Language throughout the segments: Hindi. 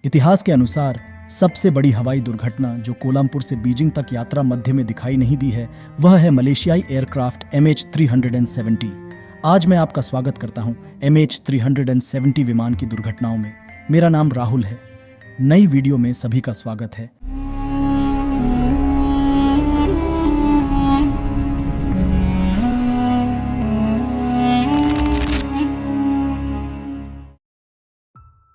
इतिहास के अनुसार सबसे बड़ी हवाई दुर्घटना जो कोलंबपुर से बीजिंग तक यात्रा मध्य में दिखाई नहीं दी है, वह है मलेशियाई एयरक्राफ्ट MH370। आज मैं आपका स्वागत करता हूं MH370 विमान की दुर्घटनाओं में। मेरा नाम राहुल है। नई वीडियो में सभी का स्वागत है।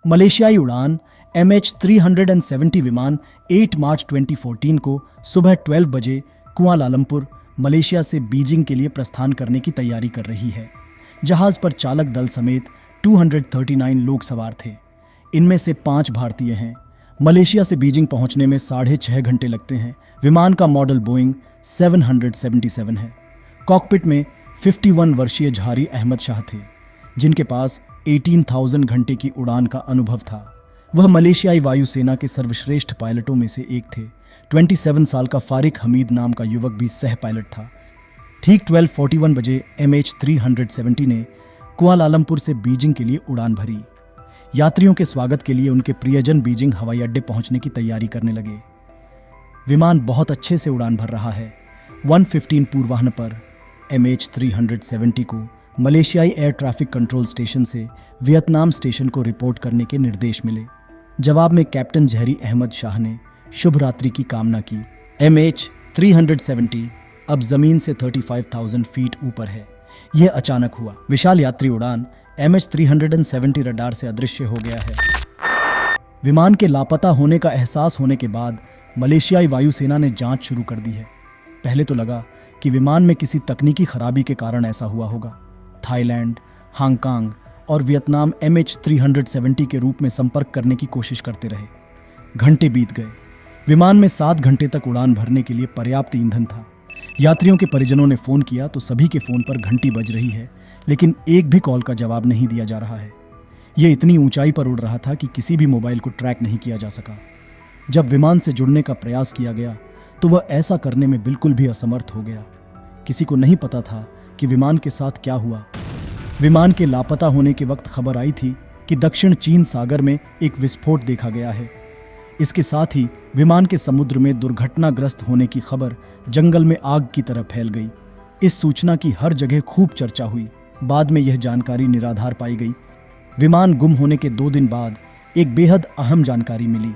मलेशियाई उड़ान MH370 विमान 8 मार्च 2014 को सुबह 12 बजे कुआलालंपुर, मलेशिया से बीजिंग के लिए प्रस्थान करने की तैयारी कर रही है। जहाज पर चालक दल समेत 239 लोग सवार थे। इनमें से 5 भारतीय हैं। मलेशिया से बीजिंग पहुंचने में 6.5 घंटे लगते हैं। विमान का मॉडल बोइंग 777 है। कॉकपिट में 51 वर्षीय झारी अहमद शाह थे, जिनके पास 18,000 घंटे की उड़ान का अनुभव था। वह मलेशियाई वायुसेना के सर्वश्रेष्ठ पायलटों में से एक थे। 27 साल का फारिक हमीद नाम का युवक भी सह पायलट था। ठीक 12:41 बजे MH370 ने कुआलालंपुर से बीजिंग के लिए उड़ान भरी। यात्रियों के स्वागत के लिए उनके प्रियजन बीजिंग हवाई अड्डे पहुंचने की तैयारी करने लगे। विमान बहुत अच्छे से उड़ान भर रहा है। 1:15 पूर्वाह्न पर MH370 को मलेशियाई एयर ट्रैफिक कंट्रोल स्टेशन से वियतनाम स्टेशन को रिपोर्ट करने के निर्देश मिले। जवाब में कैप्टन जहरी अहमद शाह ने शुभ रात्रि की कामना की। MH370 अब जमीन से 35,000 फीट ऊपर है। यह अचानक हुआ। विशाल यात्री उड़ान MH370 रडार से अदृश्य हो गया है। विमान के लापता होने का एहसास होने के बाद मलेशियाई वायुसेना ने जांच शुरू कर दी है। पहले तो लगा कि विमान में किसी तकनीकी खराबी के कारण ऐसा हुआ होगा। थाईलैंड, हांगकांग और वियतनाम MH370 के रूप में संपर्क करने की कोशिश करते रहे। घंटे बीत गए। विमान में 7 घंटे तक उड़ान भरने के लिए पर्याप्त ईंधन था। यात्रियों के परिजनों ने फोन किया तो सभी के फोन पर घंटी बज रही है, लेकिन एक भी कॉल का जवाब नहीं दिया जा रहा है। यह इतनी ऊंचाई पर उड़ रहा था कि किसी भी मोबाइल को ट्रैक नहीं किया जा सका। जब विमान से जुड़ने का प्रयास किया गया तो वह ऐसा करने में बिल्कुल भी असमर्थ हो गया। किसी को नहीं पता था कि विमान के साथ क्या हुआ। विमान के लापता होने के वक्त खबर आई थी कि दक्षिण चीन सागर में एक विस्फोट देखा गया है। इसके साथ ही विमान के समुद्र में दुर्घटनाग्रस्त होने की खबर जंगल में आग की तरह फैल गई। इस सूचना की हर जगह खूब चर्चा हुई। बाद में यह जानकारी निराधार पाई गई। विमान गुम होने के 2 दिन बाद एक बेहद अहम जानकारी मिली।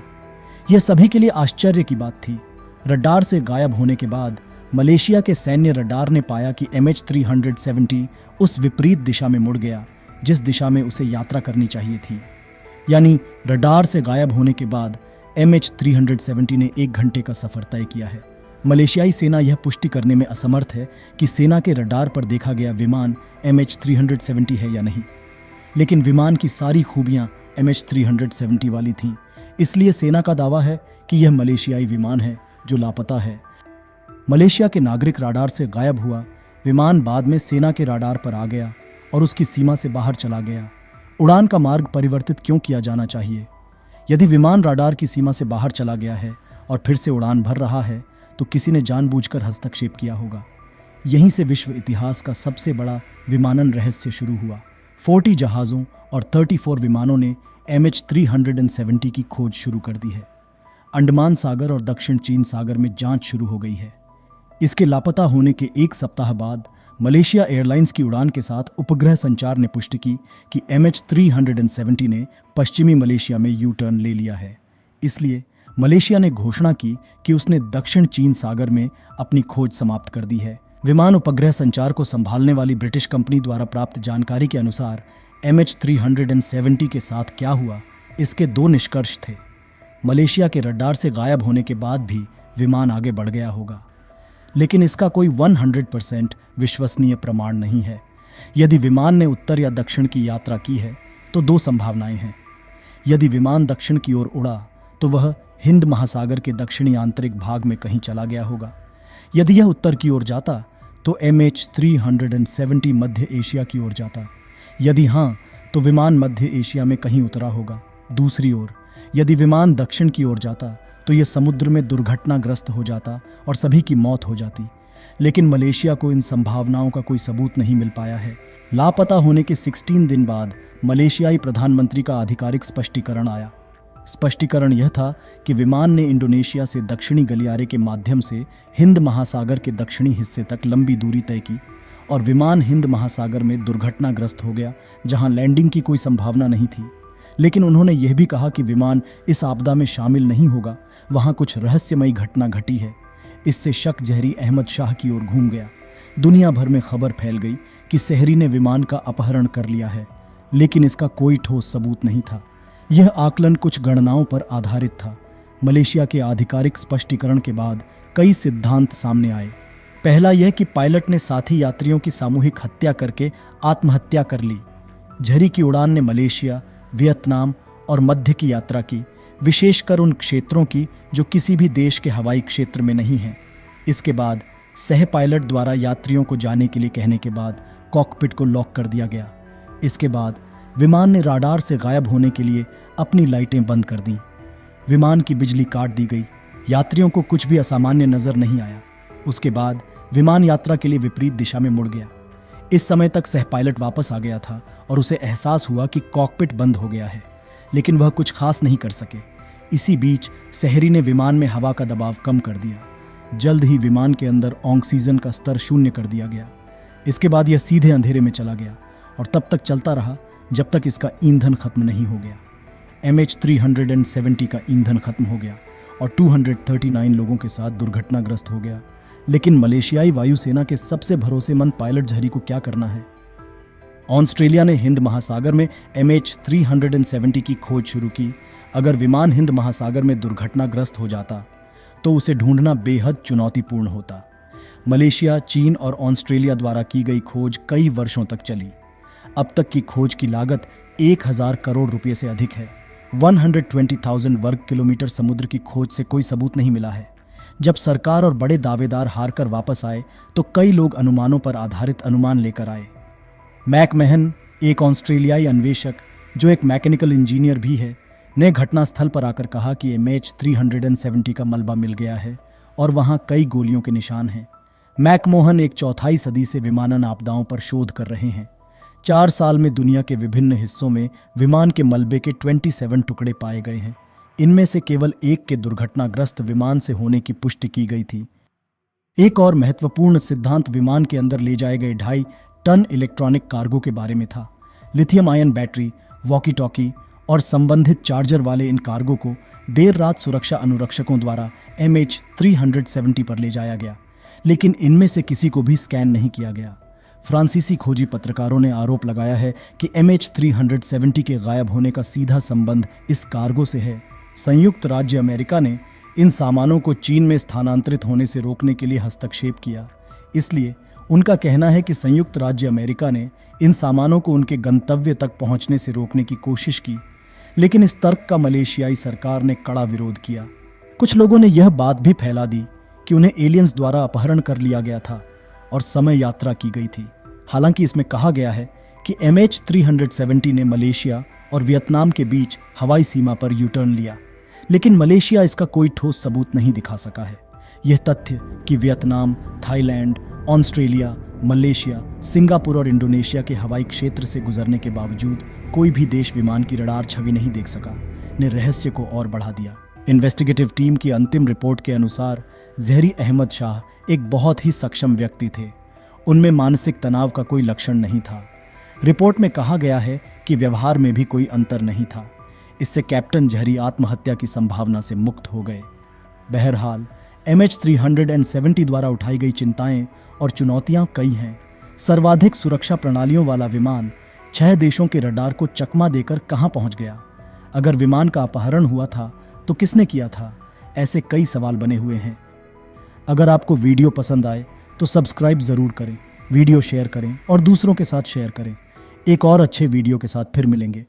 यह सभी के लिए आश्चर्य की बात थी। रडार से गायब होने के बाद मलेशिया के सैन्य रडार ने पाया कि MH370 उस विपरीत दिशा में मुड़ गया जिस दिशा में उसे यात्रा करनी चाहिए थी। यानी रडार से गायब होने के बाद MH370 ने 1 घंटे का सफर तय किया है। मलेशियाई सेना यह पुष्टि करने में असमर्थ है कि सेना के रडार पर देखा गया विमान MH370 है या नहीं, लेकिन विमान की सारी खूबियां MH370 वाली थीं। इसलिए सेना का दावा है कि यह मलेशियाई विमान है जो लापता है। मलेशिया के नागरिक राडार से गायब हुआ विमान बाद में सेना के राडार पर आ गया और उसकी सीमा से बाहर चला गया। उड़ान का मार्ग परिवर्तित क्यों किया जाना चाहिए? यदि विमान राडार की सीमा से बाहर चला गया है और फिर से उड़ान भर रहा है तो किसी ने जानबूझकर हस्तक्षेप किया होगा। यहीं से विश्व इतिहास का सबसे बड़ा विमानन रहस्य शुरू हुआ। 40 जहाज़ों और 34 विमानों ने MH370 की खोज शुरू कर दी है। अंडमान सागर और दक्षिण चीन सागर में जांच शुरू हो गई है। इसके लापता होने के 1 सप्ताह बाद मलेशिया एयरलाइंस की उड़ान के साथ उपग्रह संचार ने पुष्टि की कि MH370 ने पश्चिमी मलेशिया में यू टर्न ले लिया है। इसलिए मलेशिया ने घोषणा की कि उसने दक्षिण चीन सागर में अपनी खोज समाप्त कर दी है। विमान उपग्रह संचार को संभालने वाली ब्रिटिश कंपनी द्वारा प्राप्त जानकारी के अनुसार MH370 के साथ क्या हुआ, इसके 2 निष्कर्ष थे। मलेशिया के रडार से गायब होने के बाद भी विमान आगे बढ़ गया होगा, लेकिन इसका कोई 100% विश्वसनीय प्रमाण नहीं है। यदि विमान ने उत्तर या दक्षिण की यात्रा की है तो 2 संभावनाएं हैं। यदि विमान दक्षिण की ओर उड़ा तो वह हिंद महासागर के दक्षिणी आंतरिक भाग में कहीं चला गया होगा। यदि यह उत्तर की ओर जाता तो MH370 मध्य एशिया की ओर जाता। यदि हाँ, तो विमान मध्य एशिया में कहीं उतरा होगा। दूसरी ओर यदि विमान दक्षिण की ओर जाता तो यह समुद्र में दुर्घटनाग्रस्त हो जाता और सभी की मौत हो जाती। लेकिन मलेशिया को इन संभावनाओं का कोई सबूत नहीं मिल पाया है। लापता होने के 16 दिन बाद मलेशियाई प्रधानमंत्री का आधिकारिक स्पष्टीकरण आया। स्पष्टीकरण यह था कि विमान ने इंडोनेशिया से दक्षिणी गलियारे के माध्यम से हिंद महासागर के दक्षिणी हिस्से तक लंबी दूरी तय की और विमान हिंद महासागर में दुर्घटनाग्रस्त हो गया, जहां लैंडिंग की कोई संभावना नहीं थी। लेकिन उन्होंने यह भी कहा कि विमान इस आपदा में शामिल नहीं होगा, वहां कुछ रहस्यमयी घटना घटी है। इससे शक जहरी अहमद शाह की ओर घूम गया। दुनिया भर में खबर फैल गई कि सहरी ने विमान का अपहरण कर लिया है, लेकिन इसका कोई ठोस सबूत नहीं था। यह आकलन कुछ गणनाओं पर आधारित था। मलेशिया के आधिकारिक स्पष्टीकरण के बाद कई सिद्धांत सामने आए। पहला यह कि पायलट ने साथी यात्रियों की सामूहिक हत्या करके आत्महत्या कर ली। झरी की उड़ान ने मलेशिया, वियतनाम और मध्य की यात्रा की, विशेषकर उन क्षेत्रों की जो किसी भी देश के हवाई क्षेत्र में नहीं हैं। इसके बाद सह पायलट द्वारा यात्रियों को जाने के लिए कहने के बाद कॉकपिट को लॉक कर दिया गया। इसके बाद विमान ने राडार से गायब होने के लिए अपनी लाइटें बंद कर दीं। विमान की बिजली काट दी गई। यात्रियों को कुछ भी असामान्य नजर नहीं आया। उसके बाद विमान यात्रा के लिए विपरीत दिशा में मुड़ गया। इस समय तक सह पायलट वापस आ गया था और उसे एहसास हुआ कि कॉकपिट बंद हो गया है, लेकिन वह कुछ खास नहीं कर सके। इसी बीच सहरी ने विमान में हवा का दबाव कम कर दिया। जल्द ही विमान के अंदर ऑक्सीजन का स्तर शून्य कर दिया गया। इसके बाद यह सीधे अंधेरे में चला गया और तब तक चलता रहा जब तक इसका ईंधन खत्म नहीं हो गया। MH370 का ईंधन खत्म हो गया और 239 लोगों के साथ दुर्घटनाग्रस्त हो गया। लेकिन मलेशियाई वायुसेना के सबसे भरोसेमंद पायलट झरी को क्या करना है? ऑस्ट्रेलिया ने हिंद महासागर में MH370 की खोज शुरू की। अगर विमान हिंद महासागर में दुर्घटनाग्रस्त हो जाता तो उसे ढूंढना बेहद चुनौतीपूर्ण होता। मलेशिया, चीन और ऑस्ट्रेलिया द्वारा की गई खोज कई वर्षों तक चली। अब तक की खोज की लागत 1000 करोड़ रुपए से अधिक है। 120,000 वर्ग किलोमीटर समुद्र की खोज से कोई सबूत नहीं मिला है। जब सरकार और बड़े दावेदार हारकर वापस आए तो कई लोग अनुमानों पर आधारित अनुमान लेकर आए। मैकमहन, एक ऑस्ट्रेलियाई अन्वेषक जो एक मैकेनिकल इंजीनियर भी है, ने घटनास्थल पर आकर कहा कि MH370 का मलबा मिल गया है और वहां कई गोलियों के निशान हैं। मैकमोहन एक चौथाई सदी से विमानन आपदाओं पर शोध कर रहे हैं। 4 साल में दुनिया के विभिन्न हिस्सों में विमान के मलबे के 27 टुकड़े पाए गए हैं। इनमें से केवल एक के दुर्घटनाग्रस्त विमान से होने की पुष्टि की गई थी। एक और महत्वपूर्ण सिद्धांत विमान के अंदर ले जाए गए 2.5 टन इलेक्ट्रॉनिक कार्गो के बारे में था। Lithium ion battery, walkie talkie और संबंधित चार्जर वाले इन कार्गो को देर रात सुरक्षा अनुरक्षकों द्वारा MH370 पर ले जाया गया, लेकिन इनमें से किसी को भी स्कैन नहीं किया गया। फ्रांसीसी खोजी पत्रकारों ने आरोप लगाया है कि MH370 के गायब होने का सीधा संबंध इस कार्गो से है। संयुक्त राज्य अमेरिका ने इन सामानों को चीन में स्थानांतरित होने से रोकने के लिए हस्तक्षेप किया। इसलिए उनका कहना है कि संयुक्त राज्य अमेरिका ने इन सामानों को उनके गंतव्य तक पहुंचने से रोकने की कोशिश की, लेकिन इस तर्क का मलेशियाई सरकार ने कड़ा विरोध किया। कुछ लोगों ने यह बात भी फैला दी कि उन्हें एलियंस द्वारा अपहरण कर लिया गया था और समय यात्रा की गई थी। हालांकि इसमें कहा गया है कि MH370 ने मलेशिया और वियतनाम के बीच हवाई सीमा पर यू टर्न लिया, लेकिन मलेशिया इसका कोई ठोस सबूत नहीं दिखा सका है। यह तथ्य कि Vietnam, Thailand, Australia, Malaysia, Singapore और इंडोनेशिया के हवाई क्षेत्र से गुजरने के बावजूद कोई भी देश विमान की रडार छवि नहीं देख सका, ने रहस्य को और बढ़ा दिया। इन्वेस्टिगेटिव टीम की अंतिम रिपोर्ट के अनुसार जहरी अहमद शाह एक बहुत ही सक्षम व्यक्ति थे। उनमें मानसिक तनाव का कोई लक्षण नहीं था। रिपोर्ट में कहा गया है कि व्यवहार में भी कोई अंतर नहीं था। इससे कैप्टन जहरी आत्महत्या की संभावना से मुक्त हो गए। बहरहाल MH370 द्वारा उठाई गई चिंताएं और चुनौतियां कई हैं। सर्वाधिक सुरक्षा प्रणालियों वाला विमान 6 देशों के रडार को चकमा देकर कहां पहुंच गया? अगर विमान का अपहरण हुआ था तो किसने किया था? ऐसे कई सवाल बने हुए हैं। अगर आपको वीडियो पसंद आए तो सब्सक्राइब जरूर करें, वीडियो शेयर करें और दूसरों के साथ शेयर करें। एक और अच्छे वीडियो के साथ फिर मिलेंगे।